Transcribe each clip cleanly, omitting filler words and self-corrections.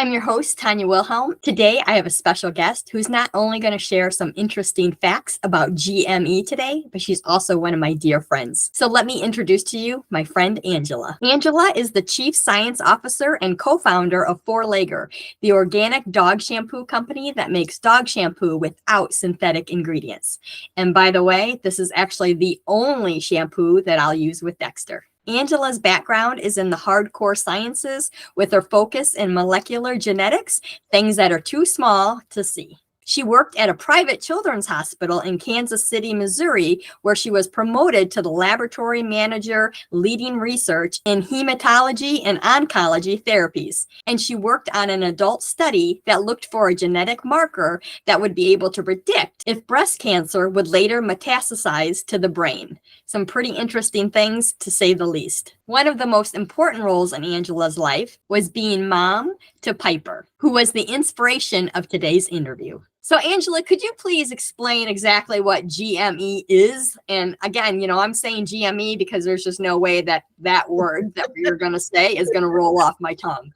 I'm your host, Tanya Wilhelm. Today, I have a special guest who's not only going to share some interesting facts about GME today, but she's also one of my dear friends. So let me introduce to you my friend, Angela. Angela is the Chief Science Officer and co-founder of Four Legger, the organic dog shampoo company that makes dog shampoo without synthetic ingredients. And by the way, this is actually the only shampoo that I'll use with Dexter. Angela's background is in the hardcore sciences with her focus in molecular genetics, things that are too small to see. She worked at a private children's hospital in Kansas City, Missouri, where she was promoted to the laboratory manager leading research in hematology and oncology therapies. And she worked on an adult study that looked for a genetic marker that would be able to predict if breast cancer would later metastasize to the brain. Some pretty interesting things, to say the least. One of the most important roles in Angela's life was being mom to Piper, who was the inspiration of today's interview. So Angela, could you please explain exactly what GME is? And again, I'm saying GME because there's just no way that that word that you're going to say is going to roll off my tongue.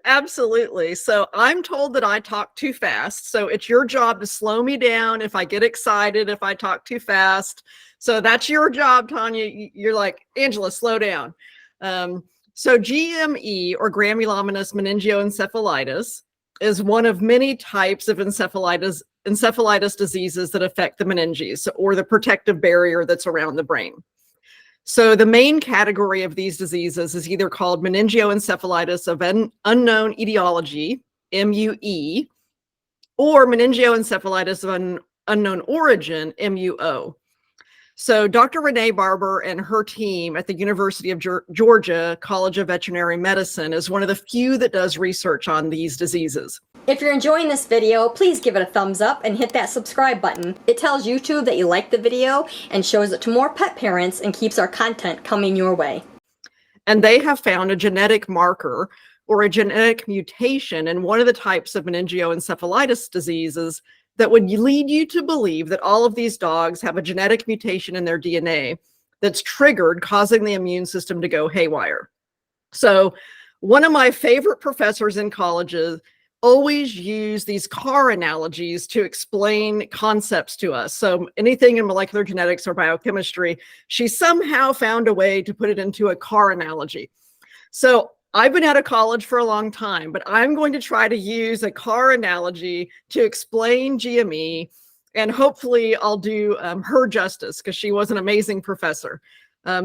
Absolutely. So I'm told that I talk too fast. So it's your job to slow me down if I get excited, if I talk too fast. So that's your job, Tanya. You're like, Angela, slow down. So GME, or Granulomatous Meningoencephalitis, is one of many types of encephalitis diseases that affect the meninges, or the protective barrier that's around the brain. So the main category of these diseases is either called Meningoencephalitis of Unknown Etiology, MUE, or Meningoencephalitis of Unknown Origin, MUO. So Dr. Renee Barber and her team at the University of Georgia College of Veterinary Medicine is one of the few that does research on these diseases. If you're enjoying this video, please give it a thumbs up and hit that subscribe button. It tells YouTube that you like the video and shows it to more pet parents and keeps our content coming your way. And they have found a genetic marker, or a genetic mutation, in one of the types of meningoencephalitis diseases that would lead you to believe that all of these dogs have a genetic mutation in their DNA that's triggered, causing the immune system to go haywire. So one of my favorite professors in colleges always use these car analogies to explain concepts to us. So anything in molecular genetics or biochemistry, she somehow found a way to put it into a car analogy. So I've been out of college for a long time, but I'm going to try to use a car analogy to explain GME, and hopefully I'll do her justice, because she was an amazing professor.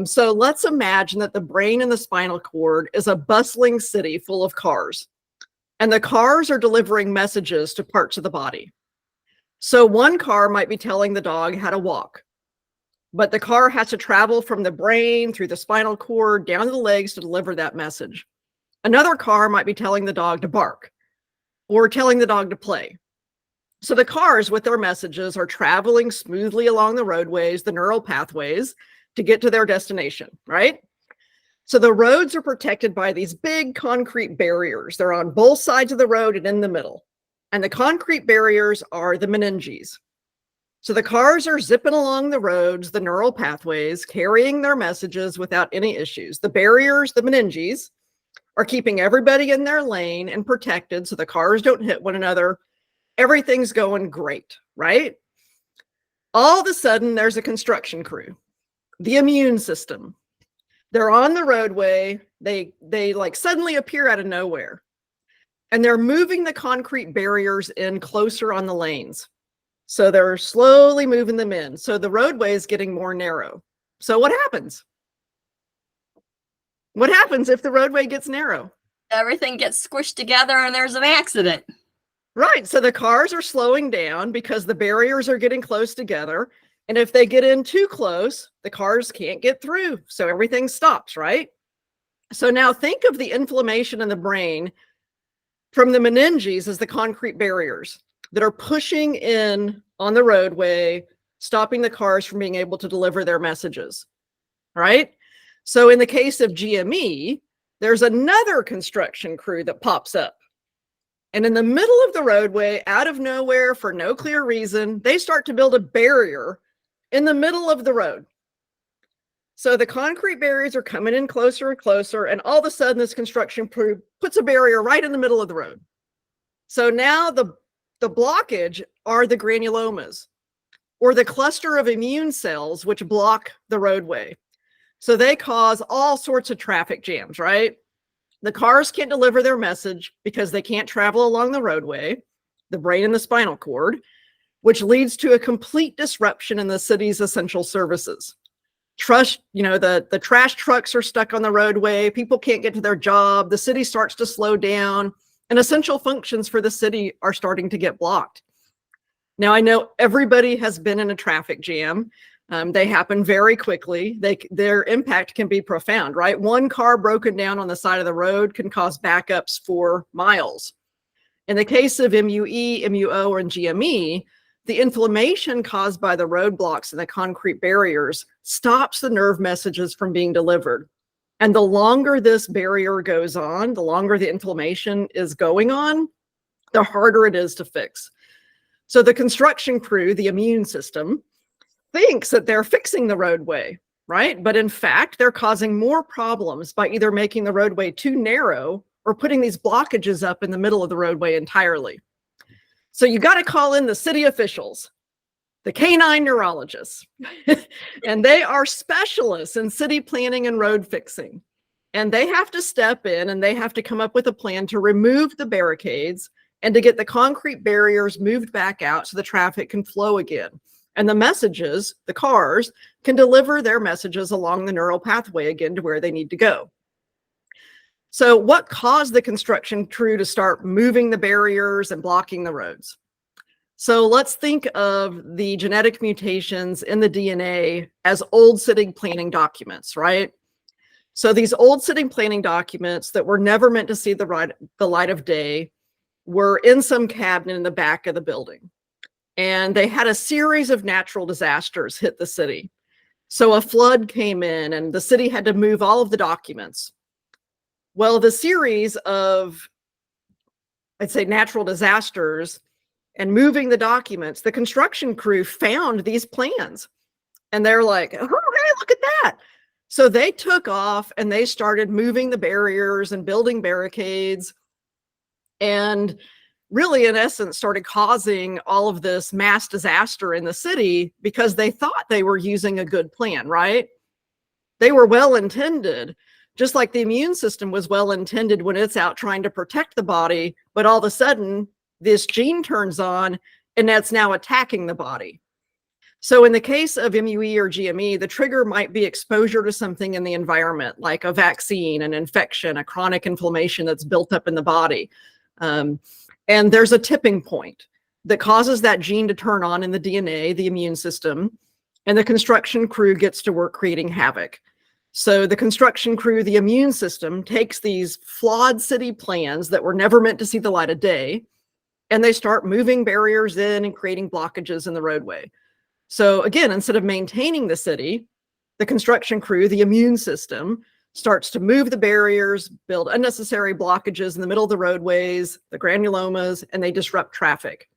So let's imagine that the brain and the spinal cord is a bustling city full of cars, and the cars are delivering messages to parts of the body. So one car might be telling the dog how to walk, but the car has to travel from the brain through the spinal cord down to the legs to deliver that message. Another car might be telling the dog to bark, or telling the dog to play. So the cars with their messages are traveling smoothly along the roadways, the neural pathways, to get to their destination, right? So the roads are protected by these big concrete barriers. They're on both sides of the road and in the middle. And the concrete barriers are the meninges. So the cars are zipping along the roads, the neural pathways, carrying their messages without any issues. The barriers, the meninges, are keeping everybody in their lane and protected so the cars don't hit one another. Everything's going great, right? All of a sudden, there's a construction crew, the immune system. They're on the roadway. They like suddenly appear out of nowhere, and they're moving the concrete barriers in closer on the lanes. So they're slowly moving them in. So the roadway is getting more narrow. So what happens? What happens if the roadway gets narrow? Everything gets squished together and there's an accident. Right. So the cars are slowing down because the barriers are getting close together. And if they get in too close, the cars can't get through. So everything stops, right? So now think of the inflammation in the brain from the meninges as the concrete barriers that are pushing in on the roadway, stopping the cars from being able to deliver their messages, right? So in the case of GME, there's another construction crew that pops up. And in the middle of the roadway, out of nowhere, for no clear reason, they start to build a barrier in the middle of the road. So the concrete barriers are coming in closer and closer, and all of a sudden this construction crew puts a barrier right in the middle of the road. So now the blockage are the granulomas, or the cluster of immune cells which block the roadway. So they cause all sorts of traffic jams, right? The cars can't deliver their message because they can't travel along the roadway, the brain and the spinal cord, which leads to a complete disruption in the city's essential services. The trash trucks are stuck on the roadway. People can't get to their job. The city starts to slow down, and essential functions for the city are starting to get blocked. Now, I know everybody has been in a traffic jam. They happen very quickly. Their impact can be profound, right? One car broken down on the side of the road can cause backups for miles. In the case of MUE, MUO, and GME, the inflammation caused by the roadblocks and the concrete barriers stops the nerve messages from being delivered. And the longer this barrier goes on, the longer the inflammation is going on, the harder it is to fix. So the construction crew, the immune system, thinks that they're fixing the roadway, right? But in fact, they're causing more problems by either making the roadway too narrow or putting these blockages up in the middle of the roadway entirely. So you got to call in the city officials, the canine neurologists, and they are specialists in city planning and road fixing. And they have to step in and they have to come up with a plan to remove the barricades and to get the concrete barriers moved back out so the traffic can flow again. And the messages, the cars, can deliver their messages along the neural pathway again to where they need to go. So what caused the construction crew to start moving the barriers and blocking the roads? So let's think of the genetic mutations in the DNA as old sitting planning documents, right? So these old sitting planning documents that were never meant to see the light of day were in some cabinet in the back of the building. And they had a series of natural disasters hit the city. So a flood came in and the city had to move all of the documents. Well, the series of, I'd say, natural disasters and moving the documents, the construction crew found these plans. And they're like, oh, hey, look at that. So they took off and they started moving the barriers and building barricades. And really, in essence, started causing all of this mass disaster in the city because they thought they were using a good plan, right? They were well-intended, just like the immune system was well-intended when it's out trying to protect the body, but all of a sudden, this gene turns on and that's now attacking the body. So in the case of MUE or GME, the trigger might be exposure to something in the environment, like a vaccine, an infection, a chronic inflammation that's built up in the body. And there's a tipping point that causes that gene to turn on in the DNA, the immune system, and the construction crew gets to work creating havoc. So the construction crew, the immune system, takes these flawed city plans that were never meant to see the light of day, and they start moving barriers in and creating blockages in the roadway. So again, instead of maintaining the city, the construction crew, the immune system, starts to move the barriers, build unnecessary blockages in the middle of the roadways, the granulomas, and they disrupt traffic.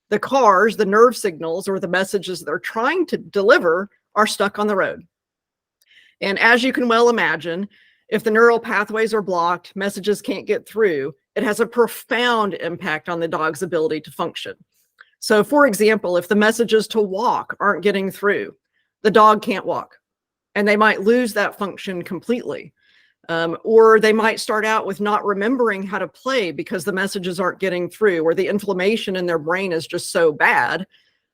The cars, the nerve signals, or the messages they're trying to deliver are stuck on the road. And as you can well imagine, if the neural pathways are blocked, messages can't get through, it has a profound impact on the dog's ability to function. So for example, if the messages to walk aren't getting through, the dog can't walk. And they might lose that function completely. Or they might start out with not remembering how to play because the messages aren't getting through, or the inflammation in their brain is just so bad.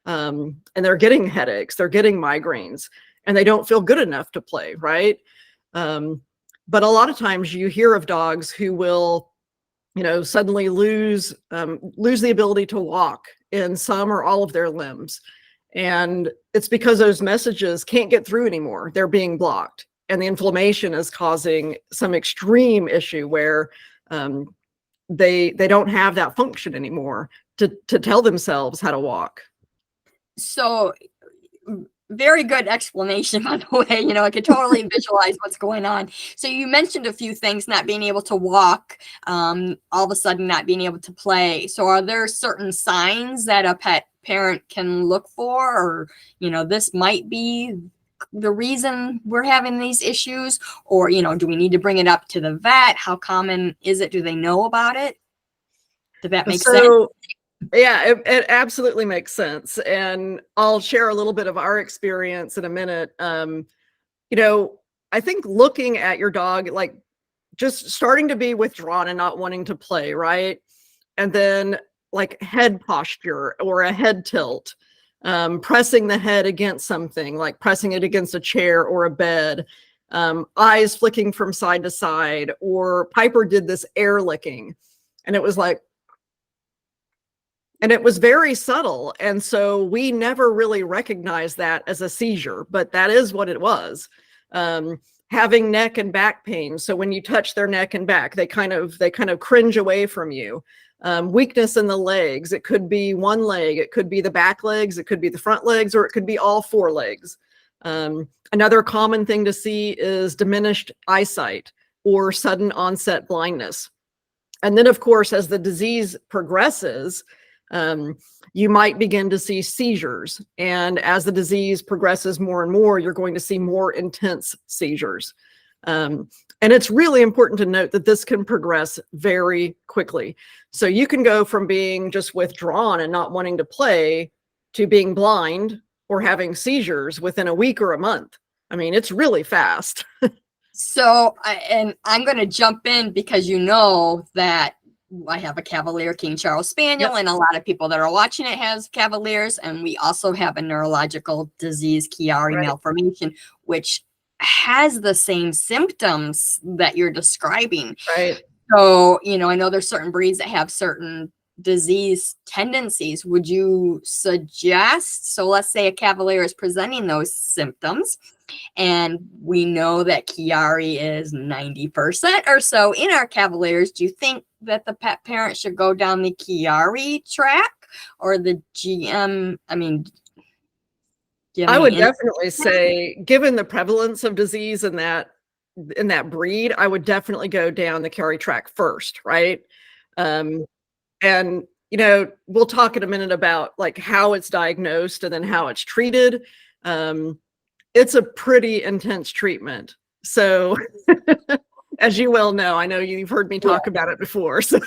And they're getting headaches, they're getting migraines, and they don't feel good enough to play, right? But a lot of times you hear of dogs who will, suddenly lose the ability to walk in some or all of their limbs. And it's because those messages can't get through anymore. They're being blocked. And the inflammation is causing some extreme issue where they don't have that function anymore to tell themselves how to walk. So very good explanation, by the way. I could totally visualize what's going on. So you mentioned a few things, not being able to walk, all of a sudden not being able to play. So are there certain signs that a pet parent can look for, or, this might be the reason we're having these issues? Or, you know, do we need to bring it up to the vet? How common is it? Do they know about it? Did that make sense? So yeah, it absolutely makes sense. And I'll share a little bit of our experience in a minute. You know, I think looking at your dog, like just starting to be withdrawn and not wanting to play, right? And then like head posture or a head tilt, pressing the head against something, like pressing it against a chair or a bed, eyes flicking from side to side, or Piper did this air licking. And it was like, and it was very subtle. And so we never really recognized that as a seizure, but that is what it was. Having neck and back pain. So when you touch their neck and back, they kind of cringe away from you. Weakness in the legs. It could be one leg, it could be the back legs, it could be the front legs, or it could be all four legs. Another common thing to see is diminished eyesight or sudden onset blindness. And then, of course, as the disease progresses, you might begin to see seizures. And as the disease progresses more and more, you're going to see more intense seizures. And it's really important to note that this can progress very quickly. So you can go from being just withdrawn and not wanting to play to being blind or having seizures within a week or a month. I mean, it's really fast. So, and I'm going to jump in because you know that I have a Cavalier King Charles Spaniel, Yep. and a lot of people that are watching it has Cavaliers, and we also have a neurological disease, Chiari Right. malformation, which has the same symptoms that you're describing. Right. So, you know, I know there's certain breeds that have certain disease tendencies. Would you suggest, so let's say a Cavalier is presenting those symptoms, and we know that Chiari is 90% or so in our Cavaliers, do you think that the pet parent should go down the Chiari track or the GM? I mean, do you have I any would insight? definitely say, given the prevalence of disease in that breed, I would definitely go down the Chiari track first, right? And you know, we'll talk in a minute about like how it's diagnosed and then how it's treated. It's a pretty intense treatment. So as you well know, I know you've heard me talk about it before. So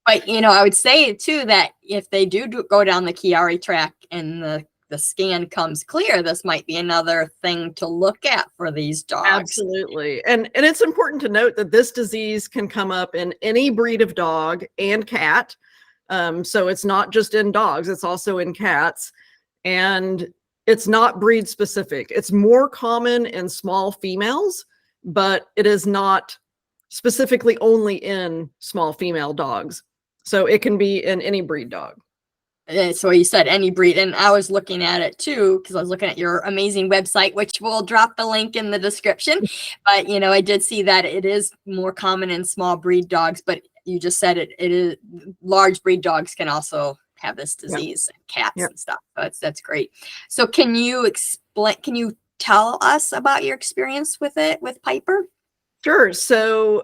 But, you know, I would say too that if they do go down the Chiari track and the scan comes clear, this might be another thing to look at for these dogs. absolutely. And it's important to note that this disease can come up in any breed of dog and cat. So it's not just in dogs, it's also in cats. And it's not breed specific. It's more common in small females, but it is not specifically only in small female dogs. So it can be in any breed dog. So you said any breed, and I was looking at it too because I was looking at your amazing website, which we'll drop the link in the description. But you know, I did see that it is more common in small breed dogs, but you just said it is large breed dogs can also have this disease, cats and stuff. So that's great. So can you explain? Can you tell us about your experience with it with Piper? Sure. So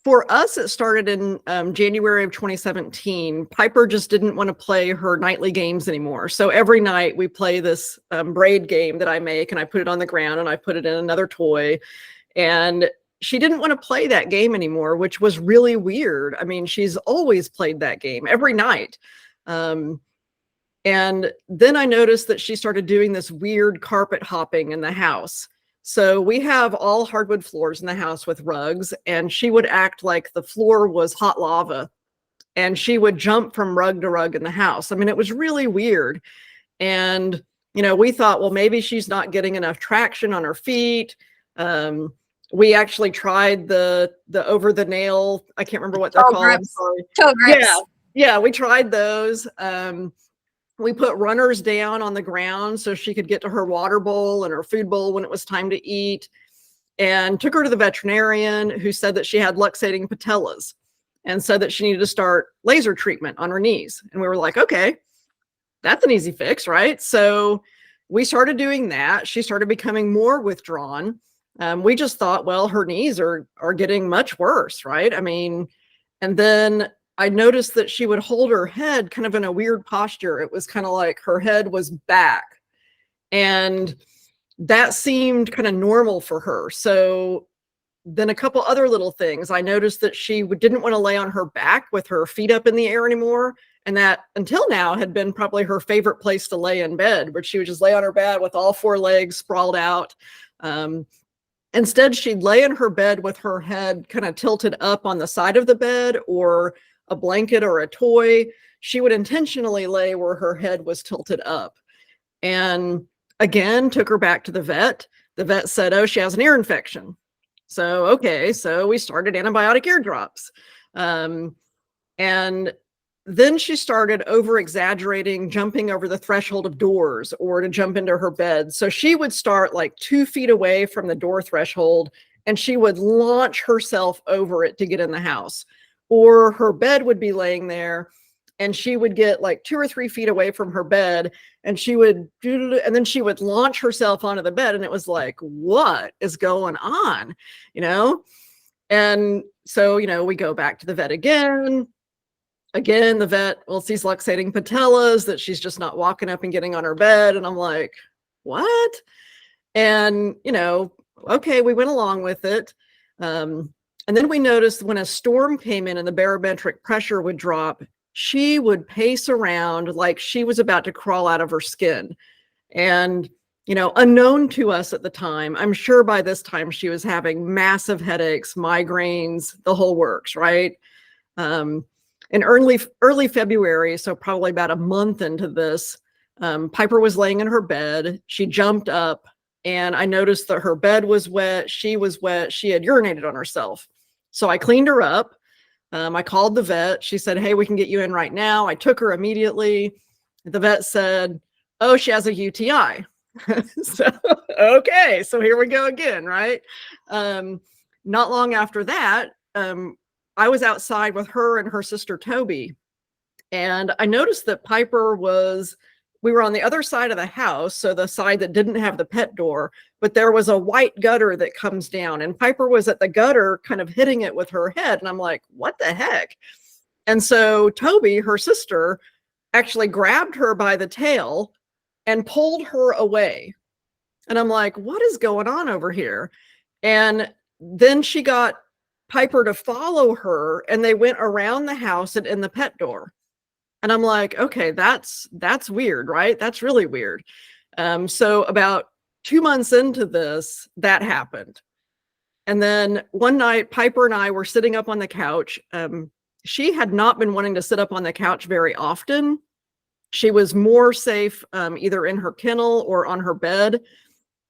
for us, it started in January of 2017. Piper just didn't want to play her nightly games anymore. So every night we play this braid game that I make, and I put it on the ground and I put it in another toy. And she didn't want to play that game anymore, which was really weird. I mean, she's always played that game every night. And then I noticed that she started doing this weird carpet hopping in the house. So we have all hardwood floors in the house with rugs, and she would act like the floor was hot lava, and she would jump from rug to rug in the house. I mean, it was really weird. And, you know, we thought, well, maybe she's not getting enough traction on her feet. We actually tried the over the nail. I can't remember what they're called. I'm sorry. Toe grips. Yeah, we tried those. We put runners down on the ground so she could get to her water bowl and her food bowl when it was time to eat, and took her to the veterinarian, who said that she had luxating patellas and said that she needed to start laser treatment on her knees. And we were like, okay, that's an easy fix, right? So we started doing that. She started becoming more withdrawn. We just thought, well, her knees are getting much worse, right? I mean, and then I noticed that she would hold her head kind of in a weird posture. It was kind of like her head was back. And that seemed kind of normal for her. So then a couple other little things. I noticed that she didn't want to lay on her back with her feet up in the air anymore. And that until now had been probably her favorite place to lay in bed, where she would just lay on her bed with all four legs sprawled out. Instead, she'd lay in her bed with her head kind of tilted up on the side of the bed, or a blanket or a toy. She would intentionally lay where her head was tilted up. And again, took her back to the vet. The vet said, oh, she has an ear infection. So, okay, so we started antibiotic ear drops. And then she started over exaggerating, jumping over the threshold of doors or to jump into her bed. So she would start like 2 feet away from the door threshold, and she would launch herself over it to get in the house. Or her bed would be laying there, and she would get like 2 or 3 feet away from her bed, and then she would launch herself onto the bed. And it was like, what is going on? And so, we go back to the vet again. Again, the vet sees luxating patellas, that she's just not walking up and getting on her bed. And I'm like, what? And, okay, we went along with it. And then we noticed when a storm came in and the barometric pressure would drop, she would pace around like she was about to crawl out of her skin. And, unknown to us at the time, I'm sure by this time she was having massive headaches, migraines, the whole works, right? In early February, so probably about a month into this, Piper was laying in her bed. She jumped up, and I noticed that her bed was wet. She was wet. She had urinated on herself. So I cleaned her up. I called the vet. She said, hey, we can get you in right now. I took her immediately. The vet said, oh, she has a UTI. So, okay, so here we go again, right? Not long after that, I was outside with her and her sister Toby, and I noticed that we were on the other side of the house, so the side that didn't have the pet door, but there was a white gutter that comes down, and Piper was at the gutter kind of hitting it with her head. And I'm like, what the heck? And so Toby, her sister, actually grabbed her by the tail and pulled her away. And I'm like, what is going on over here? And then she got Piper to follow her, and they went around the house and in the pet door. And I'm like, okay, that's weird, right? That's really weird. So about 2 months into this, that happened. And then one night, Piper and I were sitting up on the couch. She had not been wanting to sit up on the couch very often. She was more safe either in her kennel or on her bed.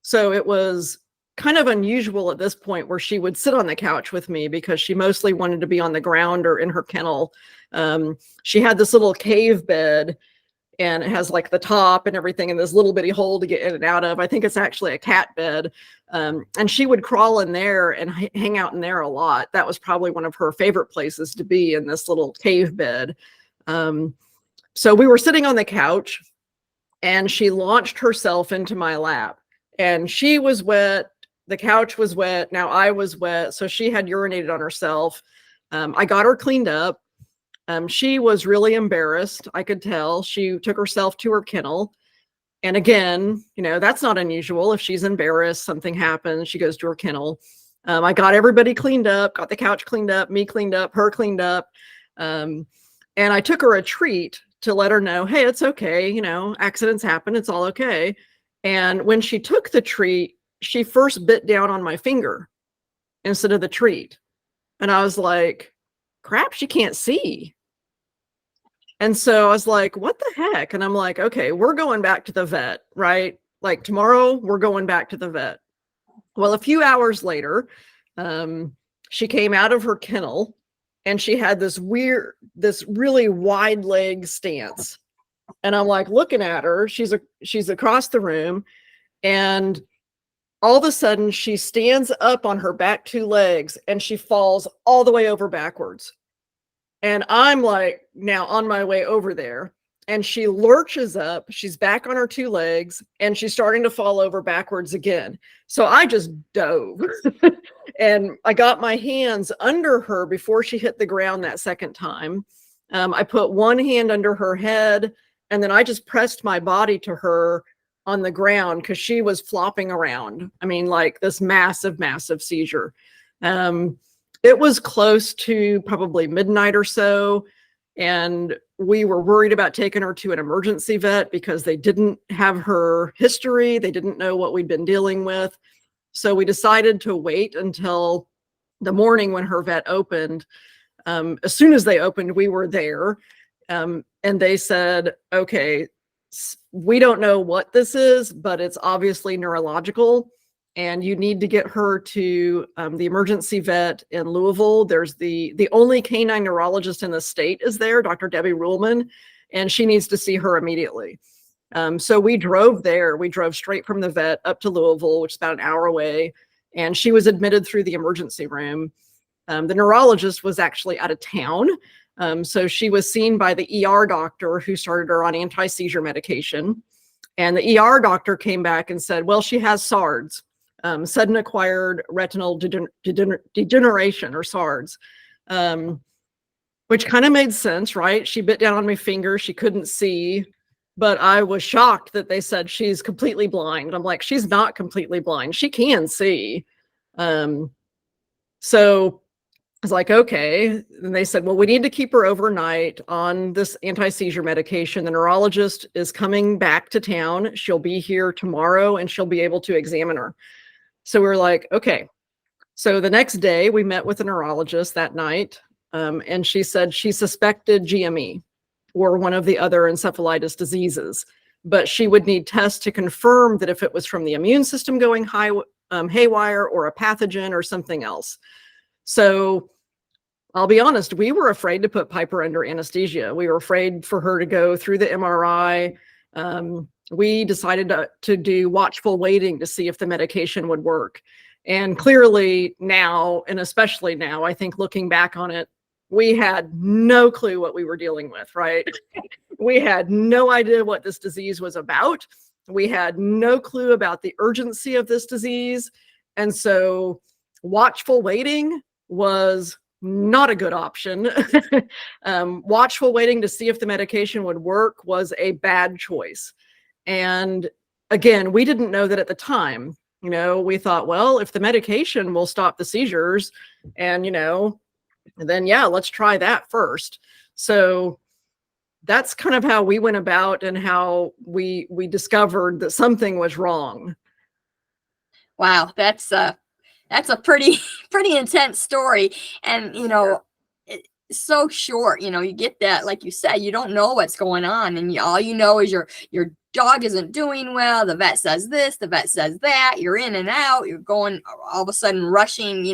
So it was kind of unusual at this point where she would sit on the couch with me, because she mostly wanted to be on the ground or in her kennel. She had this little cave bed, and it has like the top and everything, and this little bitty hole to get in and out of. I think it's actually a cat bed. And she would crawl in there and hang out in there a lot. That was probably one of her favorite places to be, in this little cave bed. So we were sitting on the couch, and she launched herself into my lap, and she was wet. The couch was wet. Now I was wet. So she had urinated on herself. I got her cleaned up. She was really embarrassed. I could tell. She took herself to her kennel. And again, that's not unusual. If she's embarrassed, something happens, she goes to her kennel. I got everybody cleaned up, got the couch cleaned up, me cleaned up, her cleaned up. And I took her a treat to let her know, hey, it's okay. Accidents happen. It's all okay. And when she took the treat, she first bit down on my finger instead of the treat. And I was like, crap, she can't see. And so I was like, what the heck? And I'm like, okay, we're going back to the vet, right? Like tomorrow, we're going back to the vet. Well, a few hours later, she came out of her kennel, and she had this really wide leg stance. And I'm like looking at her, she's across the room, and all of a sudden she stands up on her back 2 legs, and she falls all the way over backwards. And I'm like now on my way over there, and she lurches up, she's back on her 2 legs, and she's starting to fall over backwards again. So I just dove and I got my hands under her before she hit the ground that second time. I put one hand under her head, and then I just pressed my body to her on the ground because she was flopping around. I mean, like this massive, massive seizure. It was close to probably midnight or so. And we were worried about taking her to an emergency vet because they didn't have her history. They didn't know what we'd been dealing with. So we decided to wait until the morning when her vet opened. As soon as they opened, we were there. And they said, okay, we don't know what this is, but it's obviously neurological. And you need to get her to the emergency vet in Louisville. There's the only canine neurologist in the state is there, Dr. Debbie Ruhlman, and she needs to see her immediately. So we drove there. We drove straight from the vet up to Louisville, which is about an hour away. And she was admitted through the emergency room. The neurologist was actually out of town. So she was seen by the ER doctor who started her on anti-seizure medication. And the ER doctor came back and said, well, she has SARDS. Sudden acquired retinal degeneration, or SARDS, which kind of made sense, right? She bit down on my finger. She couldn't see, but I was shocked that they said she's completely blind. I'm like, she's not completely blind. She can see. So I was like, okay. And they said, well, we need to keep her overnight on this anti-seizure medication. The neurologist is coming back to town. She'll be here tomorrow and she'll be able to examine her. So we were like, okay. So the next day we met with a neurologist that night, and she said she suspected GME or one of the other encephalitis diseases, but she would need tests to confirm that if it was from the immune system going haywire or a pathogen or something else. So I'll be honest, we were afraid to put Piper under anesthesia. We were afraid for her to go through the MRI. We decided to do watchful waiting to see if the medication would work. And clearly now, and especially now, I think looking back on it, we had no clue what we were dealing with, right? We had no idea what this disease was about. We had no clue about the urgency of this disease. And so watchful waiting was not a good option. Watchful waiting to see if the medication would work was a bad choice. And again, we didn't know that at the time. You know, we thought, well, if the medication will stop the seizures, and then yeah, let's try that first. So that's kind of how we went about and how we discovered that something was wrong. Wow, that's a pretty intense story. And so short. You get that, like you said, you don't know what's going on, and all you know is your dog isn't doing well. The vet says this, the vet says that. You're in and out. You're going all of a sudden rushing,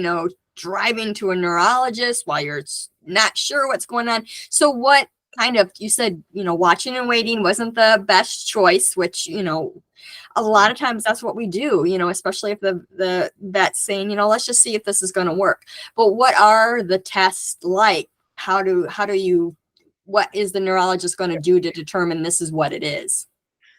driving to a neurologist while you're not sure what's going on. So what kind of, you said, watching and waiting wasn't the best choice, which, a lot of times that's what we do, especially if the vet's saying, let's just see if this is going to work. But what are the tests like? What is the neurologist going to do to determine this is what it is?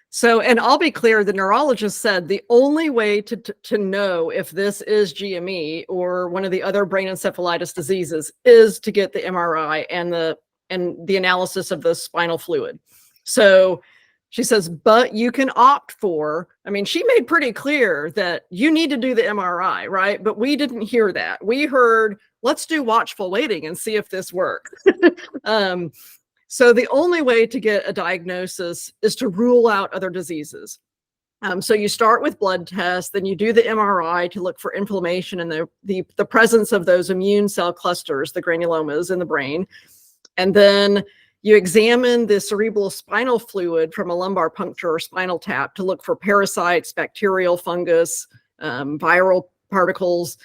So, and I'll be clear, the neurologist said the only way to know if this is GME or one of the other brain encephalitis diseases is to get the MRI and the analysis of the spinal fluid. So she says, but you can opt for, she made pretty clear that you need to do the MRI, right? But we didn't hear that. We heard, let's do watchful waiting and see if this works. So the only way to get a diagnosis is to rule out other diseases. So you start with blood tests, then you do the MRI to look for inflammation and the presence of those immune cell clusters, the granulomas in the brain. And then you examine the cerebral spinal fluid from a lumbar puncture or spinal tap to look for parasites, bacterial, fungus, viral particles.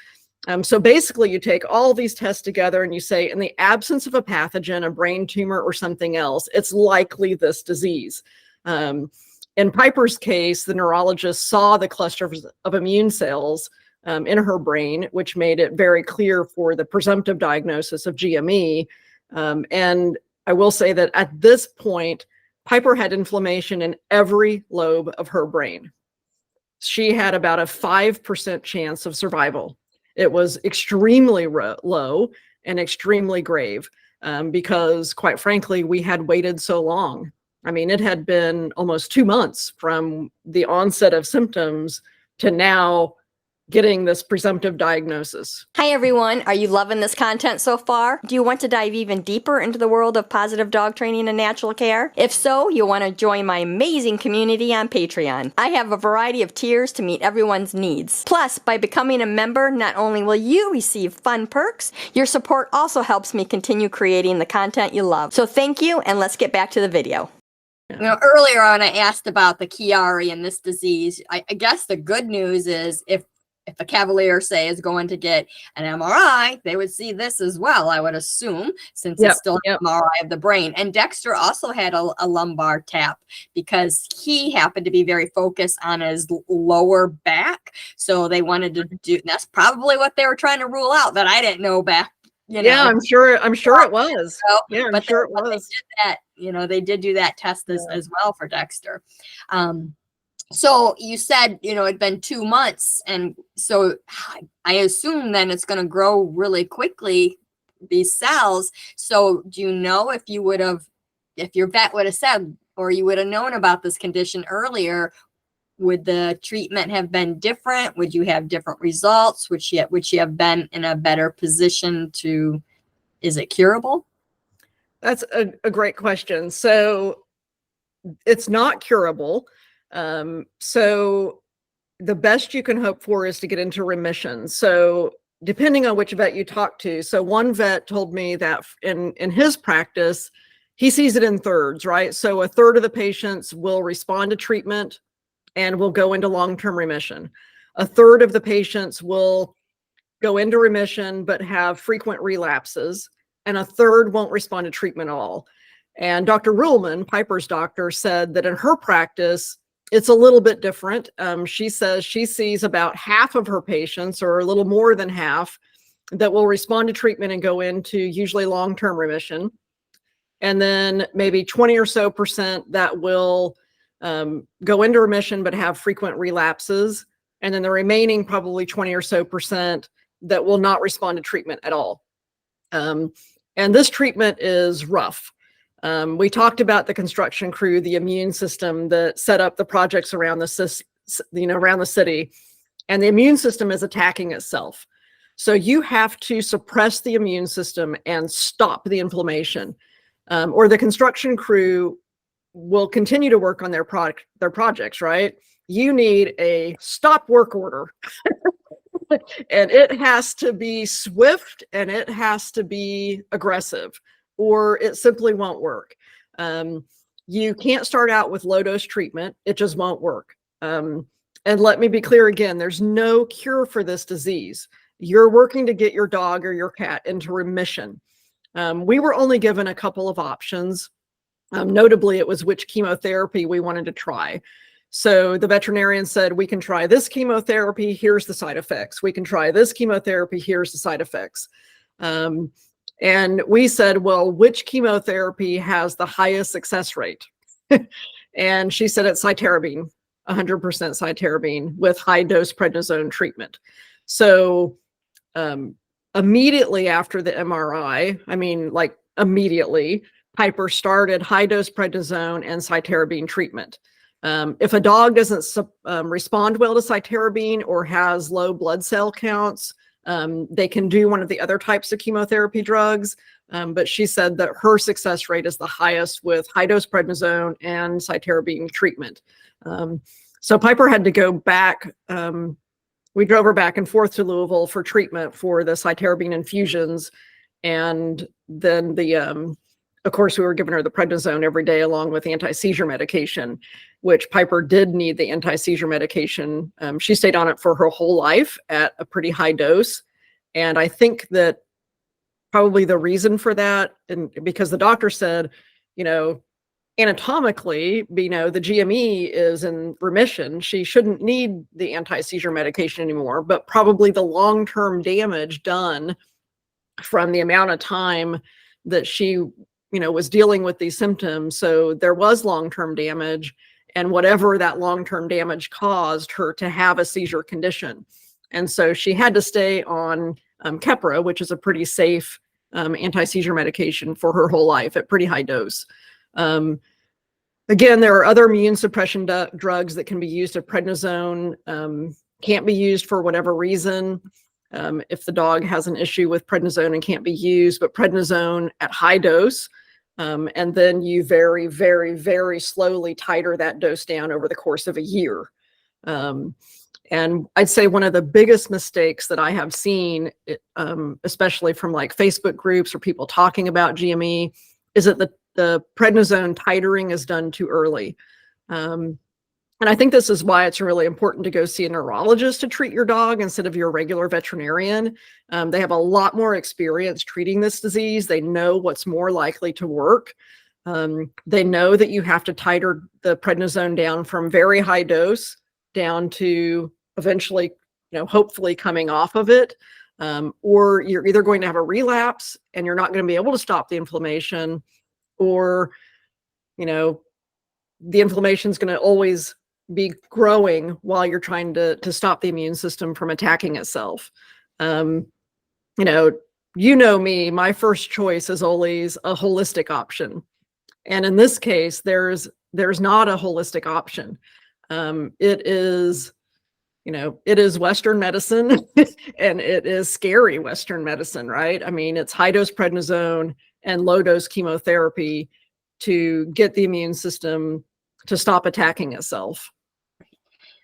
So basically you take all these tests together and you say, in the absence of a pathogen, a brain tumor or something else, it's likely this disease. In Piper's case, the neurologist saw the clusters of immune cells in her brain, which made it very clear for the presumptive diagnosis of GME. And I will say that at this point, Piper had inflammation in every lobe of her brain. She had about a 5% chance of survival. It was extremely low and extremely grave because, quite frankly, we had waited so long. I mean, it had been almost 2 months from the onset of symptoms to now getting this presumptive diagnosis. Hi everyone, are you loving this content so far? Do you want to dive even deeper into the world of positive dog training and natural care? If so, you'll want to join my amazing community on Patreon. I have a variety of tiers to meet everyone's needs. Plus, by becoming a member, not only will you receive fun perks, your support also helps me continue creating the content you love. So thank you, and let's get back to the video. Earlier on, I asked about the Chiari and this disease. I guess the good news is if a Cavalier, say, is going to get an MRI, they would see this as well, I would assume, since it's still an MRI of the brain. And Dexter also had a lumbar tap because he happened to be very focused on his lower back. So they wanted to do, that's probably what they were trying to rule out that I didn't know back. Yeah, I'm sure it was. Yeah, I'm sure it was. They did that, they did do that test as well for Dexter. So you said, it'd been 2 months. And so I assume then it's going to grow really quickly, these cells. So do you know if your vet would have said, or you would have known about this condition earlier, would the treatment have been different? Would you have different results? Would you have been in a better position is it curable? That's a great question. So it's not curable. So the best you can hope for is to get into remission. So depending on which vet you talk to. So one vet told me that in his practice, he sees it in thirds, right? So a third of the patients will respond to treatment and will go into long-term remission. A third of the patients will go into remission but have frequent relapses, and a third won't respond to treatment at all. And Dr. Ruhlman, Piper's doctor, said that in her practice, it's a little bit different. She says she sees about half of her patients, or a little more than half, that will respond to treatment and go into usually long-term remission. And then maybe 20 or so percent that will go into remission but have frequent relapses. And then the remaining probably 20 or so percent that will not respond to treatment at all. And this treatment is rough. We talked about the construction crew, the immune system that set up the projects around the city, and the immune system is attacking itself. So you have to suppress the immune system and stop the inflammation, or the construction crew will continue to work on their projects, right? You need a stop work order. And it has to be swift and it has to be aggressive, or it simply won't work. You can't start out with low dose treatment. It just won't work. And let me be clear again, there's no cure for this disease. You're working to get your dog or your cat into remission. We were only given a couple of options. Notably, it was which chemotherapy we wanted to try. So the veterinarian said, we can try this chemotherapy, here's the side effects. We can try this chemotherapy, here's the side effects. And we said, well, which chemotherapy has the highest success rate? And she said it's cytarabine, 100% cytarabine with high dose prednisone treatment. So immediately after the MRI, like immediately, Piper started high dose prednisone and cytarabine treatment. If a dog doesn't respond well to cytarabine or has low blood cell counts, they can do one of the other types of chemotherapy drugs. But she said that her success rate is the highest with high dose prednisone and cytarabine treatment. So Piper had to go back. We drove her back and forth to Louisville for treatment for the cytarabine infusions. And then of course, we were giving her the prednisone every day along with anti-seizure medication, which Piper did need the anti-seizure medication. She stayed on it for her whole life at a pretty high dose. And I think that probably the reason for that, and because the doctor said, anatomically, the GME is in remission. She shouldn't need the anti-seizure medication anymore, but probably the long-term damage done from the amount of time that she was dealing with these symptoms. So there was long-term damage, and whatever that long-term damage caused her to have a seizure condition. And so she had to stay on Keppra, which is a pretty safe anti-seizure medication, for her whole life at pretty high dose. Again, there are other immune suppression drugs that can be used. If prednisone can't be used for whatever reason, if the dog has an issue with prednisone and can't be used, but prednisone at high dose, and then you very, very, very slowly titer that dose down over the course of a year. And I'd say one of the biggest mistakes that I have seen, especially from like Facebook groups or people talking about GME, is that the prednisone titering is done too early. And I think this is why it's really important to go see a neurologist to treat your dog instead of your regular veterinarian. They have a lot more experience treating this disease. They know what's more likely to work. They know that you have to titer the prednisone down from very high dose down to eventually, hopefully coming off of it. Or you're either going to have a relapse and you're not going to be able to stop the inflammation, or, the inflammation is going to always be growing while you're trying to stop the immune system from attacking itself. Me, my first choice is always a holistic option. And in this case, there's not a holistic option. It is Western medicine and it is scary Western medicine, right? I mean, it's high dose prednisone and low dose chemotherapy to get the immune system to stop attacking itself.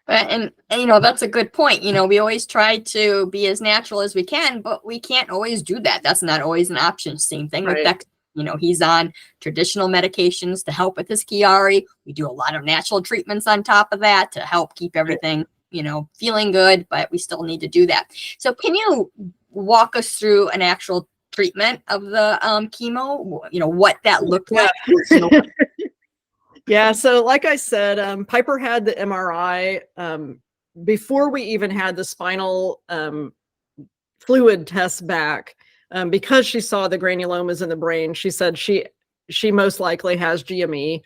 And that's a good point. We always try to be as natural as we can, but we can't always do that. That's not always an option. Same thing with Dex. He's on traditional medications to help with his Chiari. We do a lot of natural treatments on top of that to help keep everything, feeling good, but we still need to do that. So can you walk us through an actual treatment of the chemo, what that looked like? Yeah, so like I said, Piper had the MRI before we even had the spinal fluid test back. Because she saw the granulomas in the brain, she said she most likely has GME.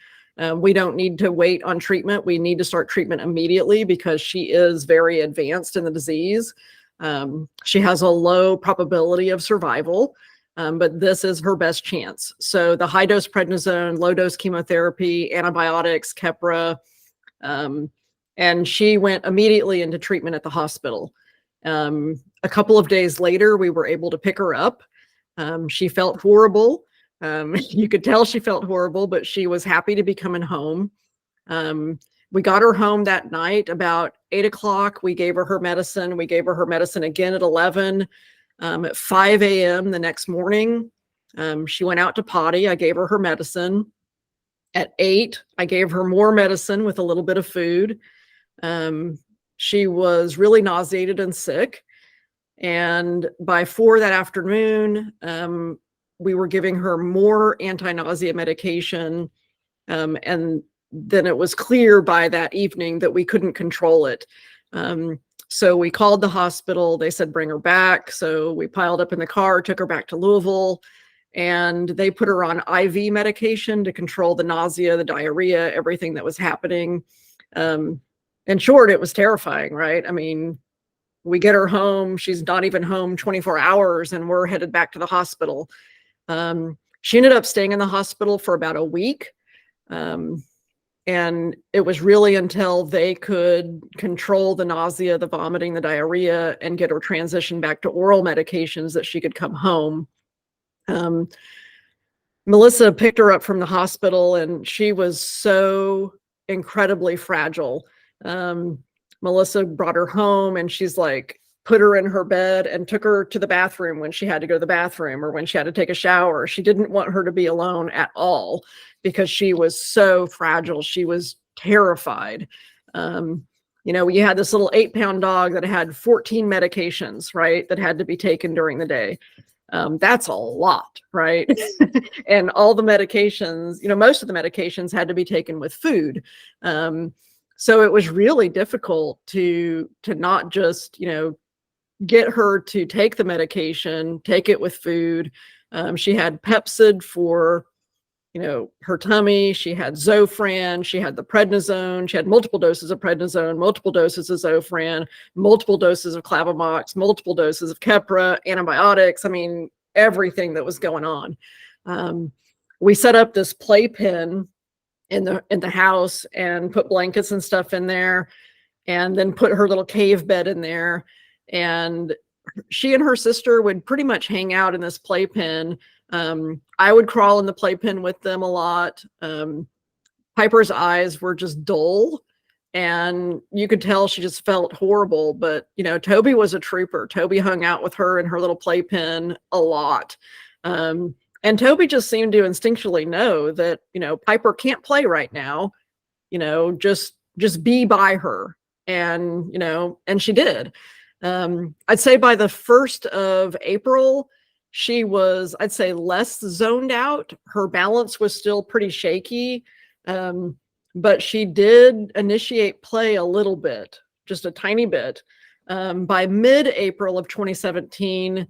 We don't need to wait on treatment. We need to start treatment immediately because she is very advanced in the disease. She has a low probability of survival, but this is her best chance. So the high dose prednisone, low dose chemotherapy, antibiotics, Keppra, and she went immediately into treatment at the hospital. A couple of days later, we were able to pick her up. She felt horrible. You could tell she felt horrible, but she was happy to be coming home. We got her home that night about 8 o'clock. We gave her her medicine. We gave her her medicine again at 11. At 5 a.m. the next morning, she went out to potty. I gave her her medicine. At 8, I gave her more medicine with a little bit of food. She was really nauseated and sick. And by 4 that afternoon, we were giving her more anti-nausea medication. And then it was clear by that evening that we couldn't control it. So we called the hospital. They said, bring her back. So we piled up in the car, took her back to Louisville, and they put her on IV medication to control the nausea, the diarrhea, everything that was happening. In short, it was terrifying, right? I mean, we get her home. She's not even home 24 hours and we're headed back to the hospital. She ended up staying in the hospital for about a week. And it was really until they could control the nausea, the vomiting, the diarrhea, and get her transitioned back to oral medications that she could come home. Melissa picked her up from the hospital and she was so incredibly fragile. Melissa brought her home and she's like, put her in her bed and took her to the bathroom when she had to go to the bathroom or when she had to take a shower. She didn't want her to be alone at all because she was so fragile. She was terrified. We had this little 8-pound dog that had 14 medications, right, that had to be taken during the day. That's a lot, right? And all the medications, most of the medications had to be taken with food. So it was really difficult to not just, get her to take the medication, take it with food. She had Pepcid for, her tummy. She had Zofran. She had the prednisone. She had multiple doses of prednisone, multiple doses of Zofran, multiple doses of Clavamox, multiple doses of Keppra, antibiotics. I mean, everything that was going on. We set up this playpen in the house and put blankets and stuff in there, and then put her little cave bed in there. And she and her sister would pretty much hang out in this playpen. I would crawl in the playpen with them a lot. Piper's eyes were just dull, and you could tell she just felt horrible. But, Toby was a trooper. Toby hung out with her in her little playpen a lot. And Toby just seemed to instinctually know that, Piper can't play right now, just be by her. And, and she did. I'd say by the 1st of April, she was, I'd say, less zoned out. Her balance was still pretty shaky. But she did initiate play a little bit, just a tiny bit. By mid-April of 2017,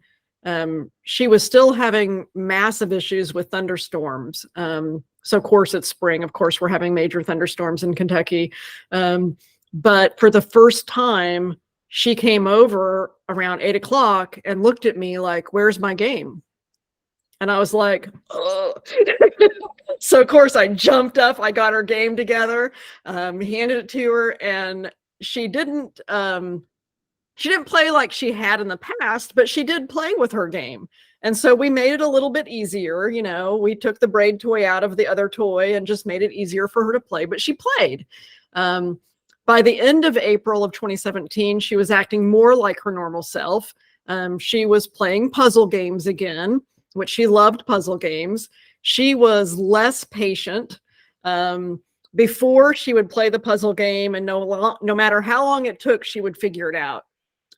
she was still having massive issues with thunderstorms. So of course it's spring. Of course we're having major thunderstorms in Kentucky. But for the first time, she came over around 8 o'clock and looked at me like, "Where's my game?" And I was like, "Oh." So of course I jumped up, I got her game together, handed it to her, and she didn't play like she had in the past, but she did play with her game. And so we made it a little bit easier. We took the braid toy out of the other toy and just made it easier for her to play, but she played. By the end of April of 2017, she was acting more like her normal self. She was playing puzzle games again, which she loved puzzle games. She was less patient. Before, she would play the puzzle game, and no matter how long it took, she would figure it out.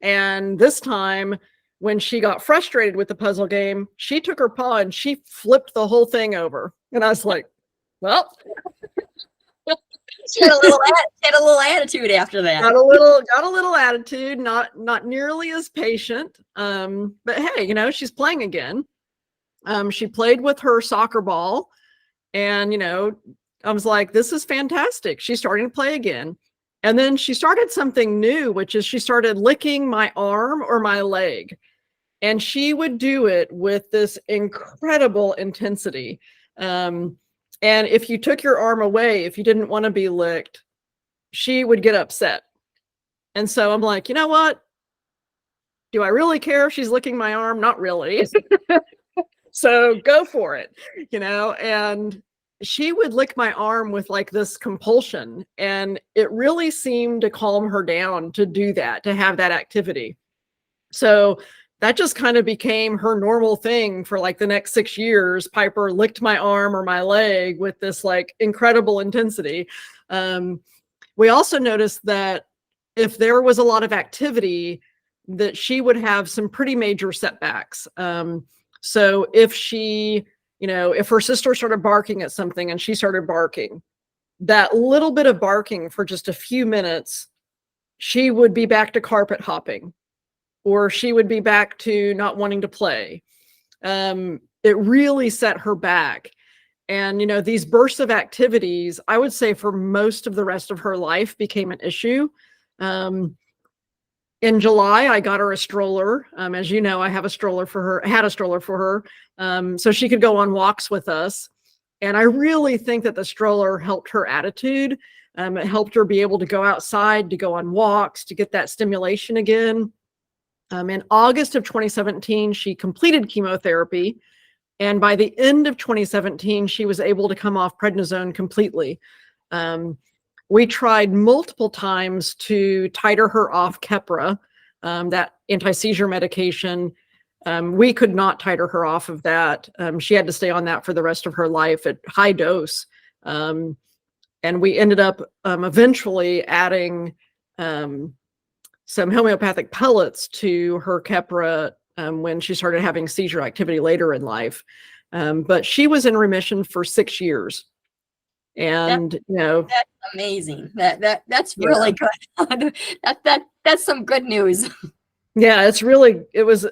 And this time, when she got frustrated with the puzzle game, she took her paw and she flipped the whole thing over. And I was like, well, She had a little attitude after that. got a little attitude, not nearly as patient. But hey, she's playing again. She played with her soccer ball, and, I was like, this is fantastic. She's starting to play again. And then she started something new, which is she started licking my arm or my leg. And she would do it with this incredible intensity. And if you took your arm away, if you didn't want to be licked, she would get upset. And so I'm like, you know what? Do I really care if she's licking my arm? Not really. So go for it, and she would lick my arm with like this compulsion, and it really seemed to calm her down to do that, to have that activity. So that just kind of became her normal thing for like the next 6 years. Piper licked my arm or my leg with this like incredible intensity. We also noticed that if there was a lot of activity, that she would have some pretty major setbacks. So if she, if her sister started barking at something and she started barking, that little bit of barking for just a few minutes, she would be back to carpet hopping, or she would be back to not wanting to play. It really set her back. And, these bursts of activities, I would say for most of the rest of her life, became an issue. In July, I got her a stroller. As you know, I had a stroller for her, so she could go on walks with us. And I really think that the stroller helped her attitude. It helped her be able to go outside, to go on walks, to get that stimulation again. In August of 2017, she completed chemotherapy. And by the end of 2017, she was able to come off prednisone completely. We tried multiple times to titer her off Keppra, that anti-seizure medication. We could not titer her off of that. She had to stay on that for the rest of her life at high dose. And we ended up eventually adding some homeopathic pellets to her Keppra when she started having seizure activity later in life. But she was in remission for 6 years. And that's amazing. That's really good. That's some good news. Yeah, it was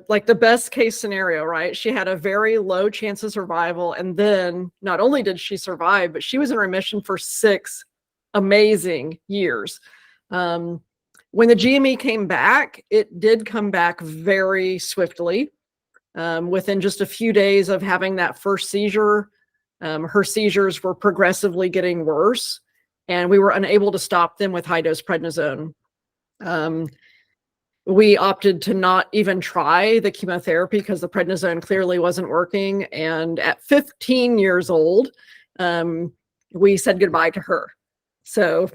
like the best case scenario, right? She had a very low chance of survival, and then not only did she survive, but she was in remission for 6 amazing years. When the GME came back, it did come back very swiftly. Within just a few days of having that first seizure, Her seizures were progressively getting worse, and we were unable to stop them with high-dose prednisone. We opted to not even try the chemotherapy because the prednisone clearly wasn't working. And at 15 years old, we said goodbye to her. So,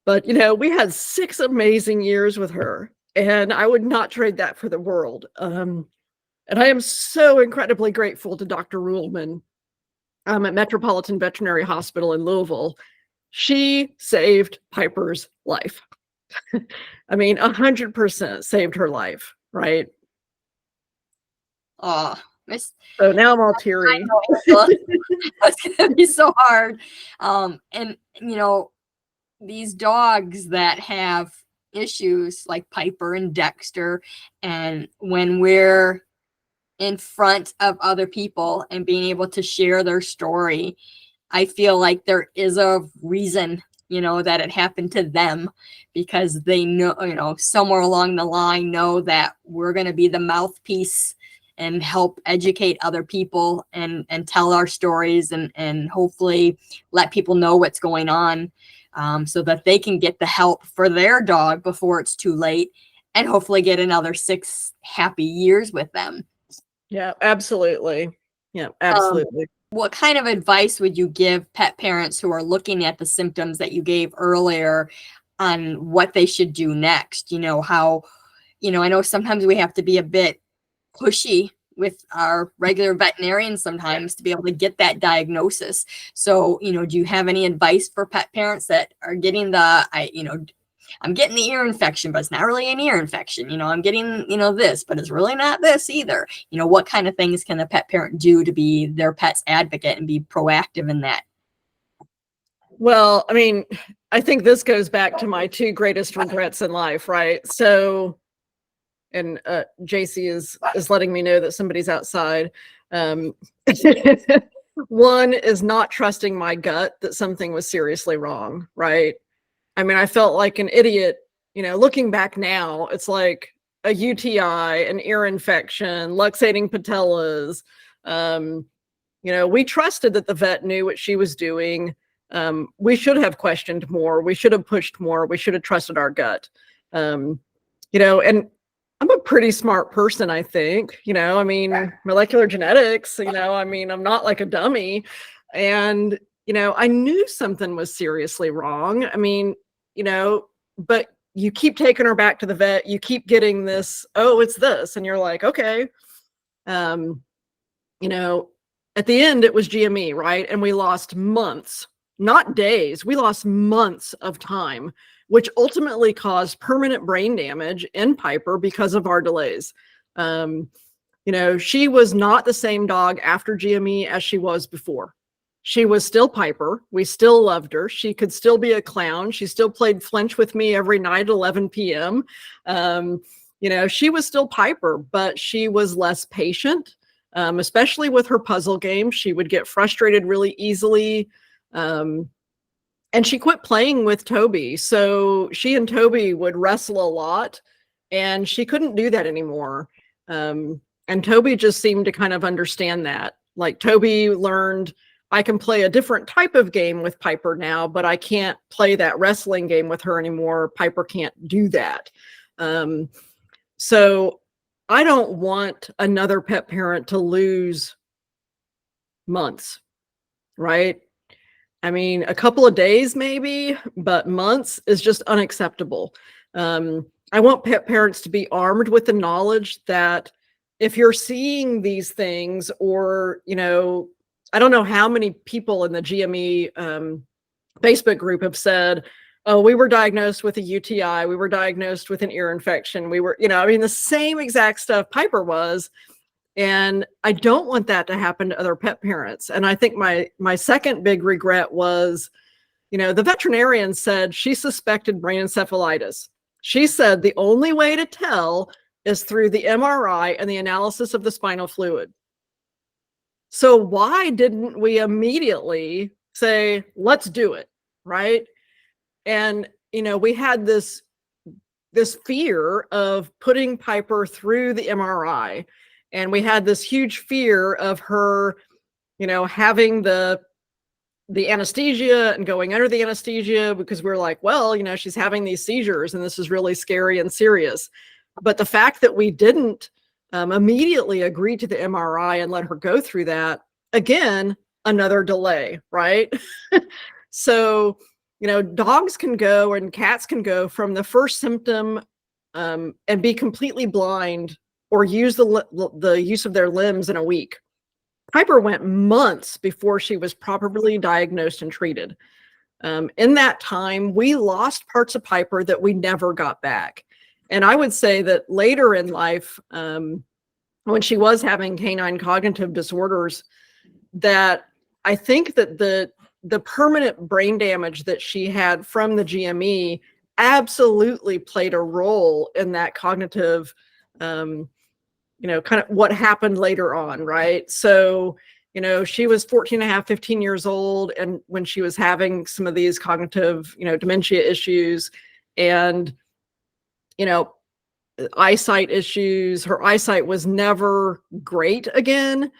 but we had 6 amazing years with her, and I would not trade that for the world. And I am so incredibly grateful to Dr. Ruhlman at Metropolitan Veterinary Hospital in Louisville. She saved Piper's life. I mean, 100% saved her life, right? Oh, Miss, So now I'm all I teary. know, Angela. That's gonna be so hard. And these dogs that have issues like Piper and Dexter, and when we're in front of other people and being able to share their story, I feel like there is a reason, that it happened to them, because they know, somewhere along the line know that we're going to be the mouthpiece and help educate other people and tell our stories and hopefully let people know what's going on, so that they can get the help for their dog before it's too late, and hopefully get another 6 happy years with them. Yeah, absolutely. Yeah, absolutely. What kind of advice would you give pet parents who are looking at the symptoms that you gave earlier on what they should do next? How, I know sometimes we have to be a bit pushy with our regular veterinarians sometimes to be able to get that diagnosis. So, do you have any advice for pet parents that are getting I'm getting the ear infection, but it's not really an ear infection. I'm getting, this, but it's really not this either. What kind of things can a pet parent do to be their pet's advocate and be proactive in that? Well, I mean, I think this goes back to my 2 greatest regrets in life, right? So, and JC is letting me know that somebody's outside. One is not trusting my gut that something was seriously wrong, right? I mean, I felt like an idiot, looking back now, it's like a UTI, an ear infection, luxating patellas. We trusted that the vet knew what she was doing. We should have questioned more. We should have pushed more. We should have trusted our gut. And I'm a pretty smart person, I think. I mean, molecular genetics, I mean, I'm not like a dummy. And, I knew something was seriously wrong. I mean, but you keep taking her back to the vet. You keep getting this, oh, it's this. And you're like, okay. At the end, it was GME, right? And we lost months, not days. We lost months of time, which ultimately caused permanent brain damage in Piper because of our delays. She was not the same dog after GME as she was before. She was still Piper. We still loved her. She could still be a clown. She still played flinch with me every night at 11 p.m. She was still Piper, but she was less patient, especially with her puzzle game. She would get frustrated really easily. And she quit playing with Toby. So she and Toby would wrestle a lot, and she couldn't do that anymore. And Toby just seemed to kind of understand that. Like, Toby learned, I can play a different type of game with Piper now, but I can't play that wrestling game with her anymore. Piper can't do that. So I don't want another pet parent to lose months, right? I mean, a couple of days maybe, but months is just unacceptable. I want pet parents to be armed with the knowledge that if you're seeing these things, or, I don't know how many people in the GME Facebook group have said, oh, we were diagnosed with a UTI. We were diagnosed with an ear infection. We were, the same exact stuff Piper was. And I don't want that to happen to other pet parents. And I think my second big regret was, the veterinarian said she suspected brain encephalitis. She said the only way to tell is through the MRI and the analysis of the spinal fluid. So why didn't we immediately say, let's do it, right? And, we had this fear of putting Piper through the MRI. And we had this huge fear of her, having the anesthesia and going under the anesthesia, because we're like, well, she's having these seizures and this is really scary and serious. But the fact that we didn't immediately agree to the MRI and let her go through that, again, another delay, right? So, dogs can go and cats can go from the first symptom and be completely blind or use the use of their limbs in a week. Piper went months before she was properly diagnosed and treated. In that time, we lost parts of Piper that we never got back. And I would say that later in life, when she was having canine cognitive disorders, that I think that the permanent brain damage that she had from the GME absolutely played a role in that cognitive, kind of what happened later on, right? So, she was 14 and a half, 15 years old, and when she was having some of these cognitive, dementia issues and, eyesight issues, her eyesight was never great again.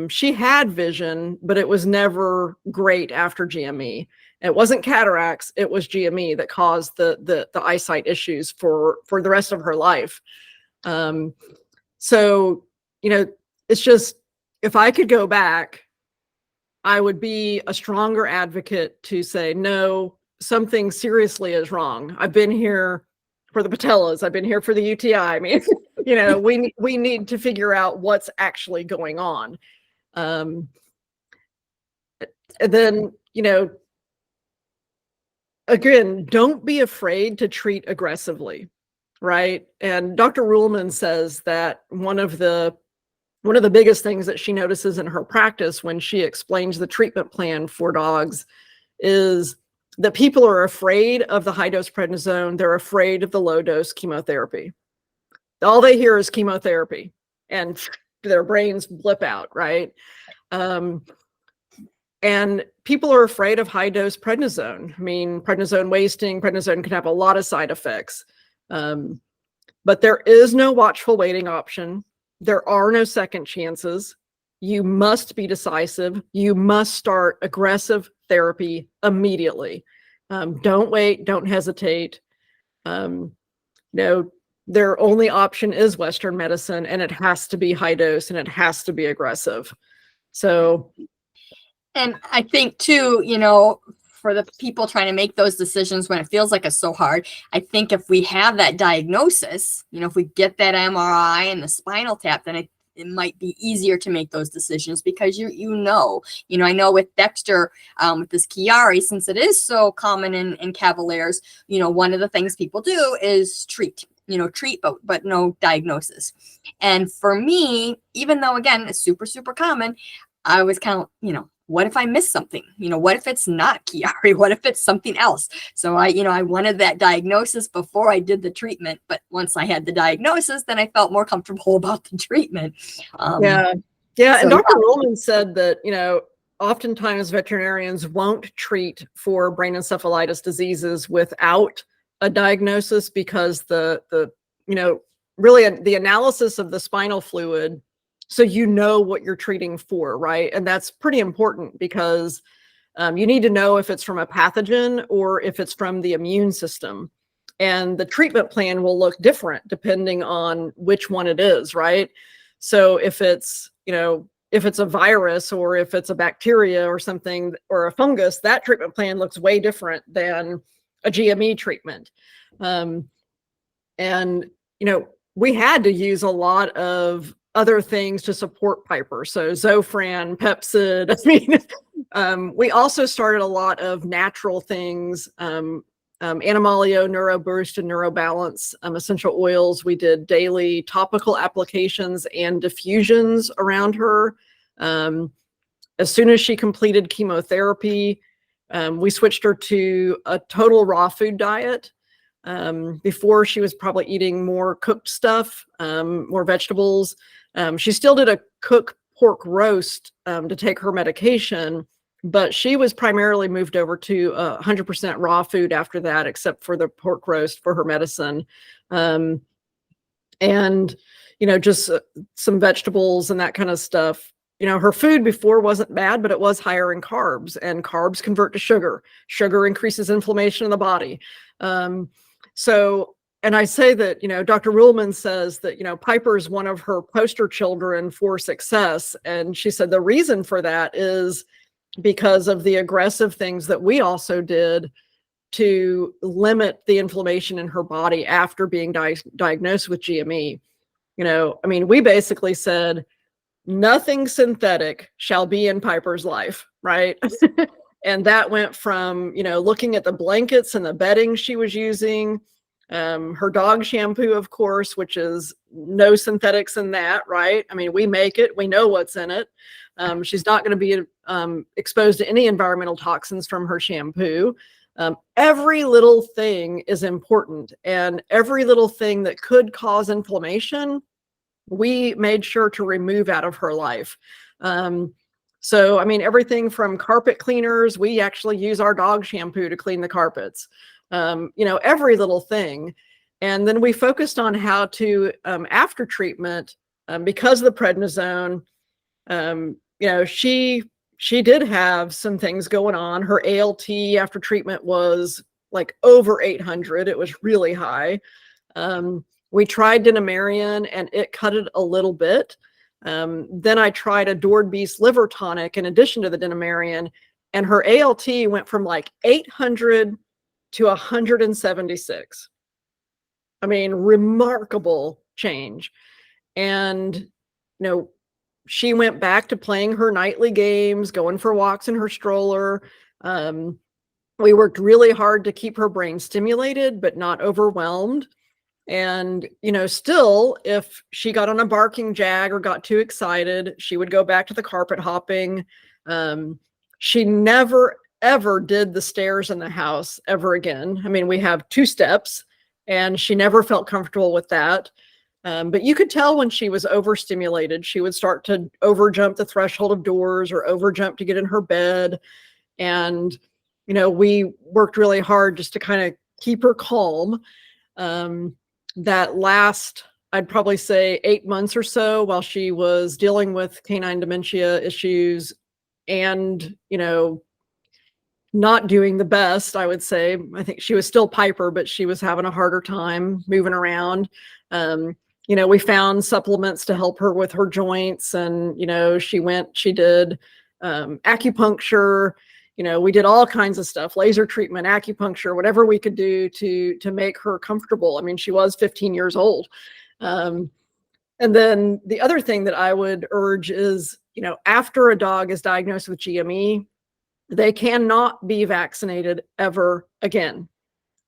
She had vision, but it was never great after GME. It wasn't cataracts, it was GME that caused the eyesight issues for the rest of her life. So, it's just, if I could go back, I would be a stronger advocate to say, no, something seriously is wrong. I've been here for the patellas. I've been here for the UTI. I mean, we need to figure out what's actually going on. And then, again, don't be afraid to treat aggressively, right? And Dr. Ruhlman says that one of the biggest things that she notices in her practice when she explains the treatment plan for dogs is that people are afraid of the high dose prednisone. They're afraid of the low dose chemotherapy. All they hear is chemotherapy and their brains blip out, right? And people are afraid of high dose prednisone. I mean, prednisone wasting, prednisone can have a lot of side effects. But there is no watchful waiting option. There are no second chances. You must be decisive. You must start aggressive therapy immediately. Don't wait. Don't hesitate. Their only option is Western medicine, and it has to be high dose and it has to be aggressive. So, and I think too, for the people trying to make those decisions when it feels like it's so hard, I think if we have that diagnosis, if we get that MRI and the spinal tap, then it might be easier to make those decisions because I know with Dexter, with this Chiari, since it is so common in Cavaliers, one of the things people do is treat, but no diagnosis. And for me, even though again, it's super, super common, I was kind of, what if I miss something? What if it's not Chiari? What if it's something else? So I wanted that diagnosis before I did the treatment. But once I had the diagnosis, then I felt more comfortable about the treatment. Yeah. And Dr. Ruhlman said that, oftentimes veterinarians won't treat for brain encephalitis diseases without a diagnosis because really the analysis of the spinal fluid, so what you're treating for, right? And that's pretty important because you need to know if it's from a pathogen or if it's from the immune system. And the treatment plan will look different depending on which one it is, right? So if it's a virus or if it's a bacteria or something or a fungus, that treatment plan looks way different than a GME treatment. We had to use a lot of other things to support Piper. So Zofran, Pepsid. I mean, we also started a lot of natural things, Animalio, NeuroBoost, and NeuroBalance, essential oils. We did daily topical applications and diffusions around her. As soon as she completed chemotherapy, we switched her to a total raw food diet. Before she was probably eating more cooked stuff, more vegetables. She still did a cooked pork roast to take her medication, but she was primarily moved over to 100% raw food after that, except for the pork roast for her medicine. and, just some vegetables and that kind of stuff. Her food before wasn't bad, but it was higher in carbs, and carbs convert to sugar. Sugar increases inflammation in the body. And I say that, Dr. Ruhlman says that, Piper is one of her poster children for success. And she said the reason for that is because of the aggressive things that we also did to limit the inflammation in her body after being diagnosed with GME. We basically said, nothing synthetic shall be in Piper's life, right? And that went from, looking at the blankets and the bedding she was using, her dog shampoo, of course, which is no synthetics in that, right? We make it, we know what's in it. She's not going to be exposed to any environmental toxins from her shampoo. Every little thing is important, and every little thing that could cause inflammation, we made sure to remove out of her life. Everything from carpet cleaners, we actually use our dog shampoo to clean the carpets. Every little thing. And then we focused on how to, after treatment, because of the prednisone, she did have some things going on. Her ALT after treatment was like over 800. It was really high. We tried Denamerian and it cut it a little bit. Then I tried a Dord Beast liver tonic in addition to the Denamerian, and her ALT went from like 800 to 176. Remarkable change. And, she went back to playing her nightly games, going for walks in her stroller. We worked really hard to keep her brain stimulated, but not overwhelmed. And, still, if she got on a barking jag or got too excited, she would go back to the carpet hopping. She never, ever did the stairs in the house ever again. We have 2 steps, and she never felt comfortable with that. But you could tell when she was overstimulated. She would start to overjump the threshold of doors or overjump to get in her bed. And, we worked really hard just to kind of keep her calm. That last, I'd probably say 8 months or so, while she was dealing with canine dementia issues and, not doing the best, I would say. I think she was still Piper, but she was having a harder time moving around. We found supplements to help her with her joints, and, she did acupuncture. We did all kinds of stuff, laser treatment, acupuncture, whatever we could do to make her comfortable. She was 15 years old. And then the other thing that I would urge is, after a dog is diagnosed with GME, they cannot be vaccinated ever again.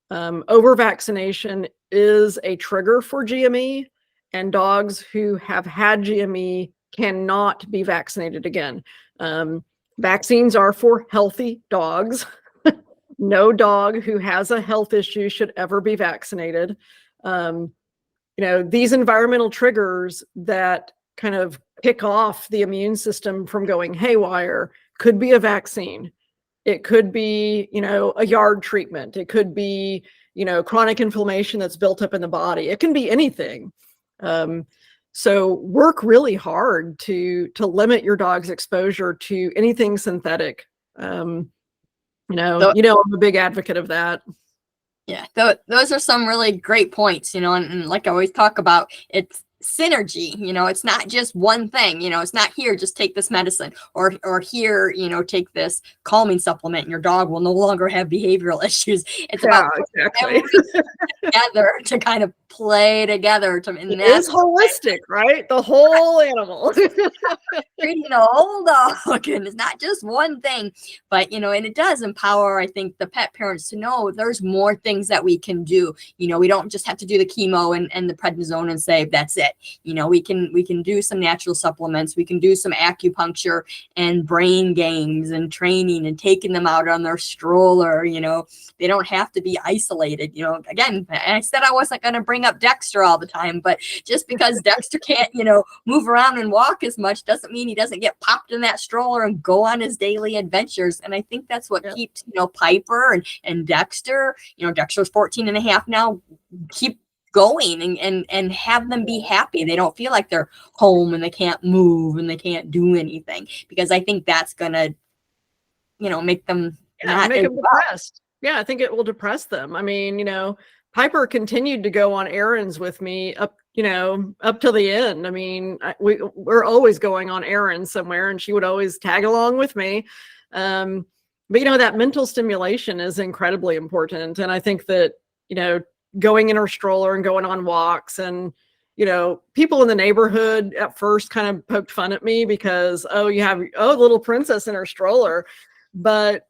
Over-vaccination is a trigger for GME, and dogs who have had GME cannot be vaccinated again. Vaccines are for healthy dogs. No dog who has a health issue should ever be vaccinated. These environmental triggers that kind of kick off the immune system from going haywire could be a vaccine. It could be, a yard treatment. It could be, chronic inflammation that's built up in the body. It can be anything. So work really hard to limit your dog's exposure to anything synthetic. I'm a big advocate of that. Yeah, those are some really great points, and like I always talk about, it's synergy. It's not just one thing. It's not here, just take this medicine, or here, take this calming supplement and your dog will no longer have behavioral issues. It's about exactly. together to kind of play together. It is holistic, right? The whole animal. Treating the whole dog, and it's not just one thing. But and it does empower, I think, the pet parents to know there's more things that we can do. We don't just have to do the chemo and the prednisone and say that's it. We can do some natural supplements. We can do some acupuncture and brain games and training and taking them out on their stroller. They don't have to be isolated. Again, I said I wasn't going to bring up Dexter all the time, but just because Dexter can't, move around and walk as much doesn't mean he doesn't get popped in that stroller and go on his daily adventures. And I think that's what keeps, Piper and Dexter, Dexter's 14 and a half now, keep going and have them be happy. They don't feel like they're home and they can't move and they can't do anything, because I think that's gonna, make them not make as them depressed. Yeah, I think it will depress them. I mean, Piper continued to go on errands with me up till the end. I mean, we're always going on errands somewhere, and she would always tag along with me. But that mental stimulation is incredibly important. And I think that, going in her stroller and going on walks, and, people in the neighborhood at first kind of poked fun at me because, you have, little princess in her stroller. But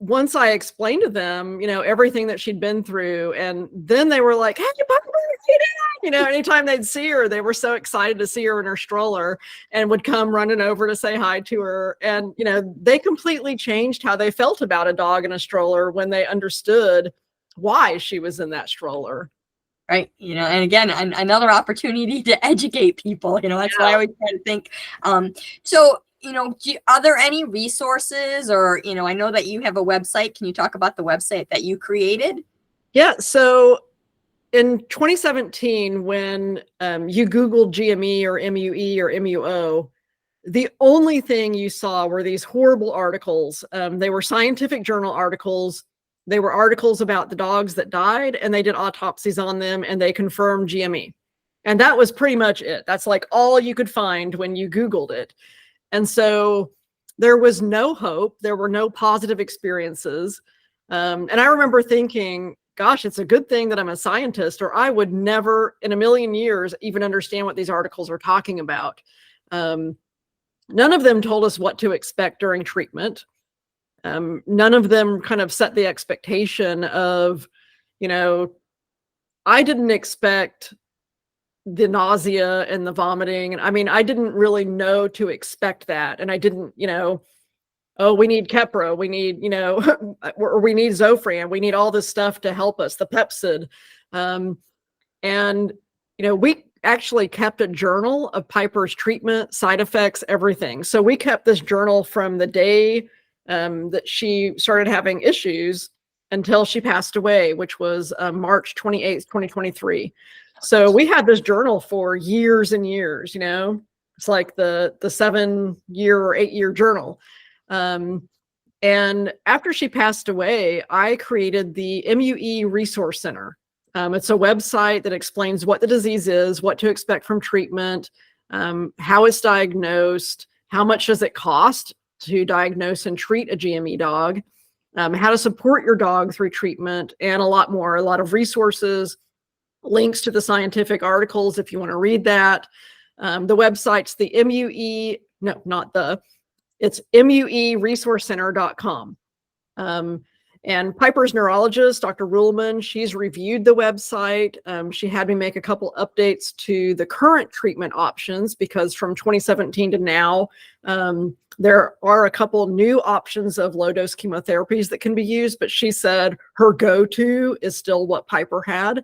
once I explained to them, everything that she'd been through, and then they were like, "Hey, Piper, anytime they'd see her, they were so excited to see her in her stroller and would come running over to say hi to her. And, they completely changed how they felt about a dog in a stroller when they understood why she was in that stroller. Right. And again, another opportunity to educate people, that's what I always try to think. So, are there any resources, or, I know that you have a website. Can you talk about the website that you created? Yeah. So in 2017, when you Googled GME or MUE or MUO, the only thing you saw were these horrible articles. They were scientific journal articles. They were articles about the dogs that died, and they did autopsies on them, and they confirmed GME. And that was pretty much it. That's like all you could find when you Googled it. And so there was no hope. There were no positive experiences. And I remember thinking, gosh, it's a good thing that I'm a scientist, or I would never in a million years even understand what these articles are talking about. None of them told us what to expect during treatment. None of them kind of set the expectation of, I didn't expect the nausea and the vomiting. And I mean, I didn't really know to expect that. And I didn't, we need Keppra, we need, or we need Zofran, we need all this stuff to help us, the Pepsid. And, we actually kept a journal of Piper's treatment, side effects, everything. So we kept this journal from the day that she started having issues until she passed away, which was March 28th, 2023. So we had this journal for years and years, it's like the 7-year or 8-year journal. And after she passed away, I created the MUE Resource Center. It's a website that explains what the disease is, what to expect from treatment, how it's diagnosed, how much does it cost to diagnose and treat a GME dog, how to support your dog through treatment, and a lot more, a lot of resources, links to the scientific articles if you want to read that. The website's the MUE, no, not the, it's mueresourcecenter.com. And Piper's neurologist, Dr. Ruhlman, she's reviewed the website. She had me make a couple updates to the current treatment options, because from 2017 to now, there are a couple new options of low-dose chemotherapies that can be used, but she said her go-to is still what Piper had,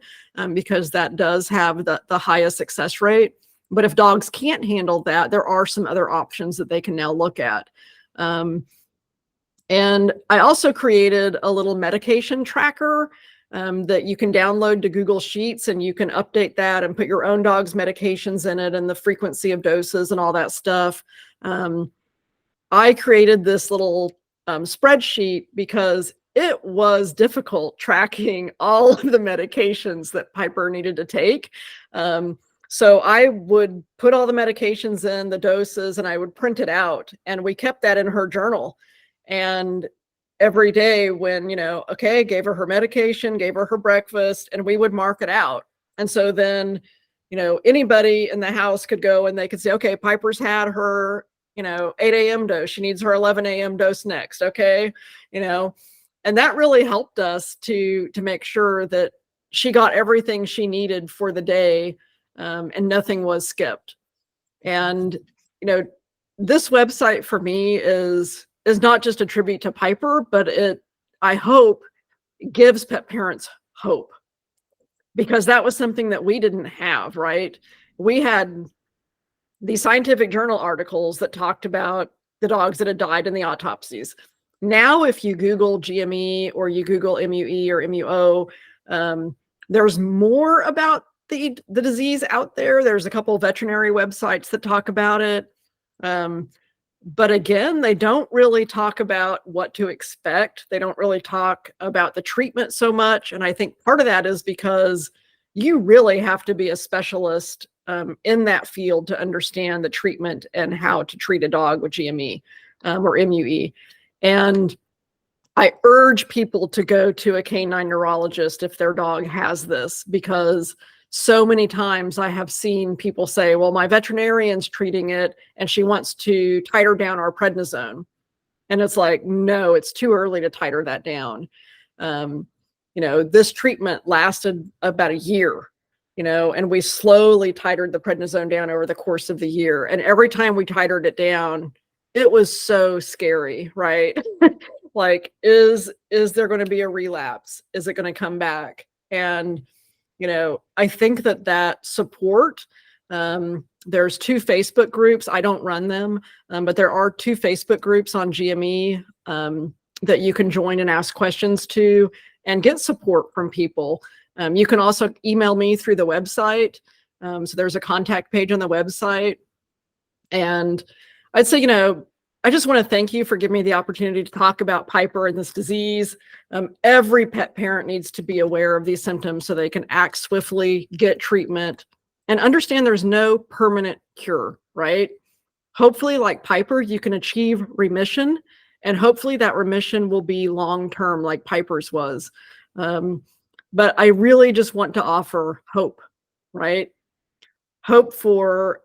because that does have the highest success rate. But if dogs can't handle that, there are some other options that they can now look at. And I also created a little medication tracker that you can download to Google Sheets, and you can update that and put your own dog's medications in it and the frequency of doses and all that stuff. I created this little spreadsheet because it was difficult tracking all of the medications that Piper needed to take. So I would put all the medications in, the doses, and I would print it out. And we kept that in her journal. And every day when, gave her medication, gave her breakfast, and we would mark it out. And so then, anybody in the house could go and they could say, okay, Piper's had her, 8 a.m. dose. She needs her 11 a.m. dose next. Okay. And that really helped us to make sure that she got everything she needed for the day, and nothing was skipped. And, this website for me is not just a tribute to Piper, but I hope, gives pet parents hope, because that was something that we didn't have, right? We had these scientific journal articles that talked about the dogs that had died in the autopsies. Now, if you Google GME or you Google MUE or MUO, There's more about the disease out there. There's a couple of veterinary websites that talk about it. But again, they don't really talk about what to expect. They don't really talk about the treatment so much. And I think part of that is because you really have to be a specialist in that field to understand the treatment and how to treat a dog with GME or MUE. And I urge people to go to a canine neurologist if their dog has this, because so many times I have seen people say, well, my veterinarian's treating it and she wants to titer down our prednisone. And it's like, no, it's too early to titer that down. This treatment lasted about a year, and we slowly titered the prednisone down over the course of the year. And every time we titered it down, it was so scary, right? Like, is there going to be a relapse? Is it going to come back? And I think that support, there's 2 Facebook groups. I don't run them, but there are 2 Facebook groups on GME that you can join and ask questions to and get support from people. You can also email me through the website. So there's a contact page on the website. And I'd say, I just want to thank you for giving me the opportunity to talk about Piper and this disease. Every pet parent needs to be aware of these symptoms so they can act swiftly, get treatment, and understand there's no permanent cure, right? Hopefully, like Piper, you can achieve remission, and hopefully that remission will be long-term like Piper's was. But I really just want to offer hope, right? Hope for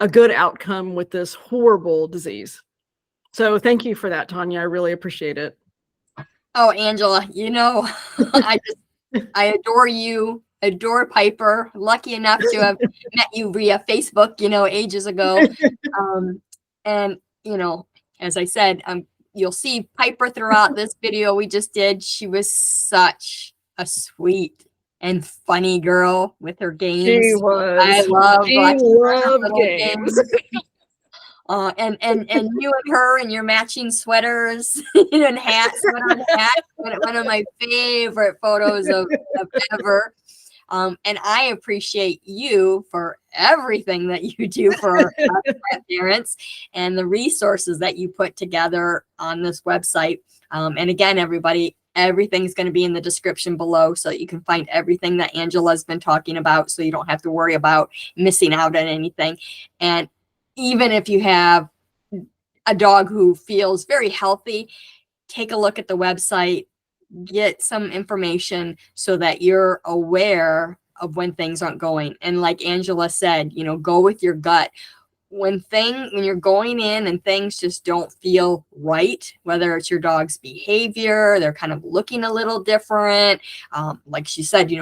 a good outcome with this horrible disease. So thank you for that, Tanya. I really appreciate it. Oh, Angela, I adore you, adore Piper. Lucky enough to have met you via Facebook, ages ago. And, as I said, you'll see Piper throughout this video we just did. She was such a sweet and funny girl with her games. She was. I loved games. And you and her and your matching sweaters and hats. One of my favorite photos of ever. And I appreciate you for everything that you do for pet parents and the resources that you put together on this website. And again, everybody, everything's going to be in the description below so that you can find everything that Angela's been talking about, so you don't have to worry about missing out on anything. And even if you have a dog who feels very healthy, take a look at the website, get some information so that you're aware of when things aren't going. And like Angela said, go with your gut. When you're going in and things just don't feel right, whether it's your dog's behavior, they're kind of looking a little different. Like she said,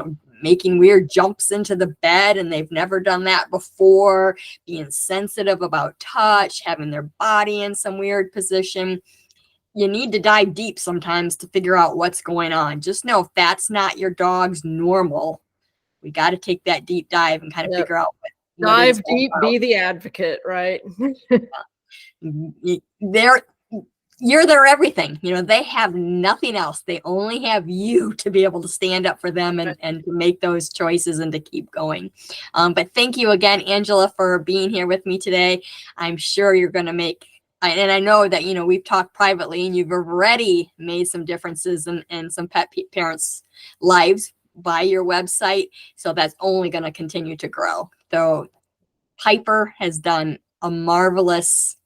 making weird jumps into the bed and they've never done that before, being sensitive about touch, having their body in some weird position. You need to dive deep sometimes to figure out what's going on. Just know if that's not your dog's normal, we got to take that deep dive and kind of figure out what dive deep, be the advocate, right? You're their everything. They have nothing else. They only have you to be able to stand up for them and to make those choices and to keep going. But thank you again, Angela, for being here with me today. I'm sure you're going to make, and I know that, we've talked privately and you've already made some differences in some pet parents' lives by your website. So that's only going to continue to grow. So Piper has done a marvelous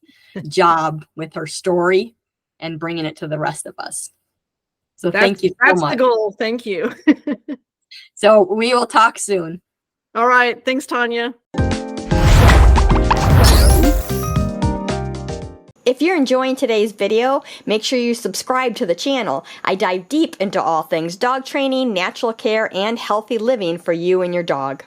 job with her story and bringing it to the rest of us. So thank you so much. That's the goal. Thank you. So we will talk soon. All right. Thanks, Tanya. If you're enjoying today's video, make sure you subscribe to the channel. I dive deep into all things dog training, natural care, and healthy living for you and your dog.